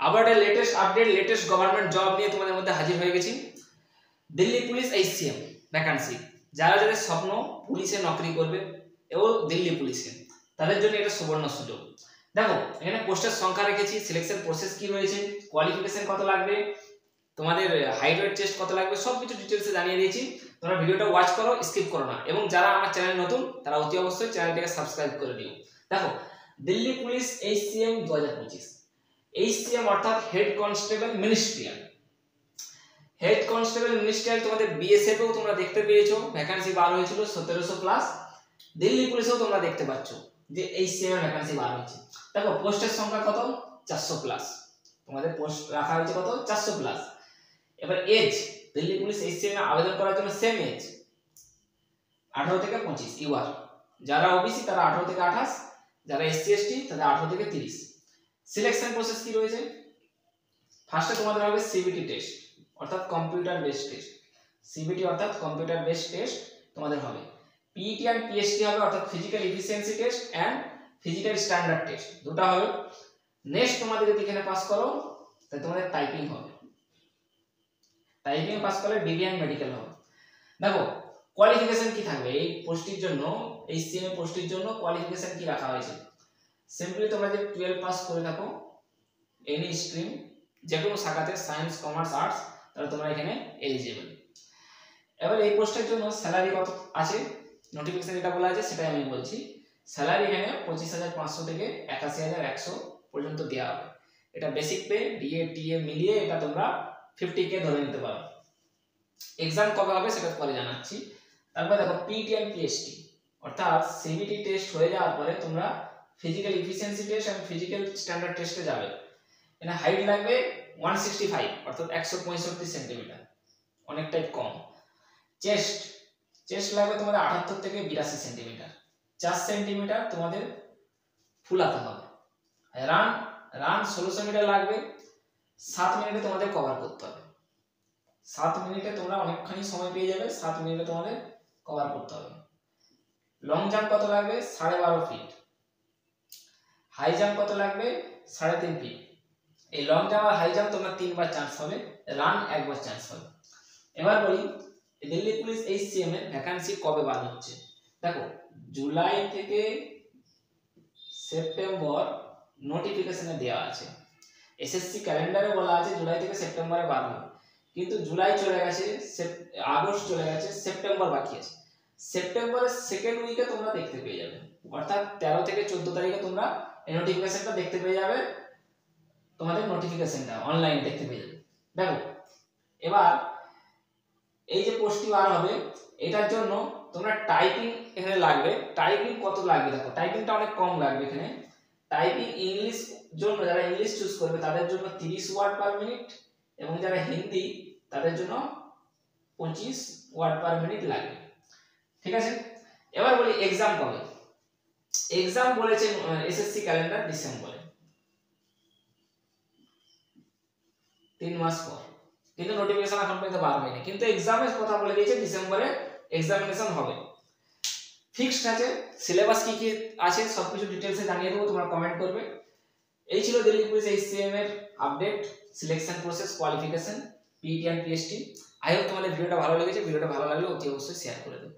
আবার একটা latest update, latest government job নিয়ে তোমাদের মধ্যে হাজির হয়ে গেছি। দিল্লি পুলিশ HCM ভ্যাকান্সি, যারা যাদের স্বপ্ন পুলিশে নকরি করবে এবং দিল্লি পুলিশে, তাদের জন্য এটা সুবর্ণ সুযোগ। দেখো এখানে পোস্টের সংখ্যা রেখেছি, সিলেকশন প্রসেস কি রয়েছে, কোয়ালিফিকেশন কত লাগবে, তোমাদের হাইট ওয়েট চেস্ট কত লাগবে, সবকিছু ডিটেলসে জানিয়ে দিয়েছি। তোমরা ভিডিওটা ওয়াচ করো, স্কিপ করো না, এবং যারা আমার চ্যানেল নতুন তারা অতি অবশ্যই চ্যানেলটাকে সাবস্ক্রাইব করে দিও। দেখো দিল্লি পুলিশ HCM 2025, HCM অর্থাৎ head constable ministerial. Head constable ministerial তোমাদের BSF এও তোমরা দেখতে পেয়েছো, ভ্যাকান্সি বার হয়েছিল 1700 প্লাস। দিল্লি পুলিশেও তোমরা দেখতে পাচ্ছ যে HCM এর ভ্যাকান্সি বার হয়েছে। দেখো পোস্টের সংখ্যা কত, 400 প্লাস, তোমাদের পোস্ট রাখা হয়েছে কত, 400 প্লাস। এবার এজ, দিল্লি পুলিশ HCM এ আবেদন করার জন্য সেম এজ 18 থেকে 25 ইউআর। যারা ওবিসি তারা 18 থেকে 28, যারা SC ST তাদের 18 থেকে 30। সিলেকশন প্রসেস কি রয়েছে, ফার্স্টে তোমাদের হবে CBT টেস্ট অর্থাৎ কম্পিউটার বেসড টেস্ট। CBT অর্থাৎ কম্পিউটার বেসড টেস্ট তোমাদের হবে। PET এন্ড PST হবে অর্থাৎ physical efficiency test and physical standard test, দুটো হবে। নেক্সট তোমাদের যদি এখানে পাস করো তাহলে তোমাদের টাইপিং হবে, টাইপিং পাস করলে ডিগ্রি এন্ড মেডিকেল হবে। দেখো কোয়ালিফিকেশন কি থাকবে এই পোস্টের জন্য, HCM এর পোস্টের জন্য কোয়ালিফিকেশন কি রাখা হয়েছে, সিম্পলি তোমরা যে 12 পাস করে থাকো এনি স্ট্রিম, যে কোনো শাখাতে সায়েন্স কমার্স আর্টস, তাহলে তোমরা এখানে এলিজিবল। এবার এই পোস্টের জন্য স্যালারি কত আছে, নোটিফিকেশন যেটা বলা আছে সেটাই আমি বলছি। স্যালারি এখানে 25,500 থেকে 81,100 পর্যন্ত দেওয়া হবে। এটা বেসিক পে, DA TA মিলিয়ে এটা তোমরা 50K ধরে নিতে পারো। এক্সাম কবে হবে সেটা পরে জানাচ্ছি। তারপর দেখো PET এন্ড PST অর্থাৎ CBT টেস্ট হয়ে যাওয়ার পরে তোমরা physical efficiency test and physical standard টেস্টে যাবে। এখানে হাইট লাগবে 165 অর্থাৎ 165 সেন্টিমিটার, অনেকটাই কম। চেস্ট লাগবে তোমাদের 78 থেকে 82 সেন্টিমিটার, 4 সেন্টিমিটার তোমাদের ফুলাতে হবে। রান 1600 মিটার লাগবে, 7 মিনিটে তোমাদের কভার করতে হবে। 7 মিনিটে তোমরা অনেকখানি সময় পেয়ে যাবে, 7 মিনিটে তোমাদের কভার করতে হবে। লং জাম্প কত লাগবে, 12.5 ফিট। হাই জাম্প কত লাগবে, 3.5 ফিট। এই লং জাম্প আর হাই জাম্প তোমরা 3 বার চান্স পাবে, রান 1 বার চান্স পাবে। এবার বলি দিল্লি পুলিশ HCM এর ভ্যাকান্সি কবে বার হচ্ছে। দেখো জুলাই থেকে সেপ্টেম্বর নোটিফিকেশনে দেওয়া আছে, SSC ক্যালেন্ডারে বলা আছে জুলাই থেকে সেপ্টেম্বরে বার হবে, কিন্তু জুলাই চলে গেছে, আগস্ট চলে গেছে, সেপ্টেম্বর বাকি আছে। সেপ্টেম্বরের সেকেন্ড উইকে তোমরা দেখতে পেয়ে যাবে, অর্থাৎ 13 থেকে 14 তারিখে তোমরা এই নোটিফিকেশনটা দেখতে পেয়ে যাবে, তোমাদের নোটিফিকেশনটা অনলাইনে দেখতে পেয়ে যাবে। দেখো এবার এই যে পোস্টটি বার হবে এটার জন্য তোমরা টাইপিং এখানে লাগবে। টাইপিং কত লাগবে, দেখো টাইপিংটা অনেক কম লাগবে এখানে। টাইপিং ইংলিশ জন্য যারা ইংলিশ চুজ করবে তাদের জন্য 30 ওয়ার্ড পার মিনিট, এবং যারা হিন্দি তাদের জন্য 25 ওয়ার্ড পার মিনিট লাগবে, ঠিক আছে। এবার বলি এক্সাম কবে। এক্সাম বলেছে SSC ক্যালেন্ডার ডিসেম্বরে, 3 মাস পর, কিন্তু নোটিফিকেশন এখন পর্যন্ত বার হয়নি, কিন্তু এক্সামের কথা বলে দিয়েছে ডিসেম্বরে এক্সামিনেশন হবে, ফিক্সড আছে। সিলেবাস কি কি আছে সবকিছু ডিটেইলসে জানিয়ে দেবো, তোমরা কমেন্ট করবে। এই ছিল দিল্লি পুলিশ HCM এর update, selection process, qualification, PET and PST। I hope তোমাদের ভিডিওটা ভালো লেগেছে। ভিডিওটা ভালো লাগলে অতি অবশ্যই শেয়ার করে দেবে।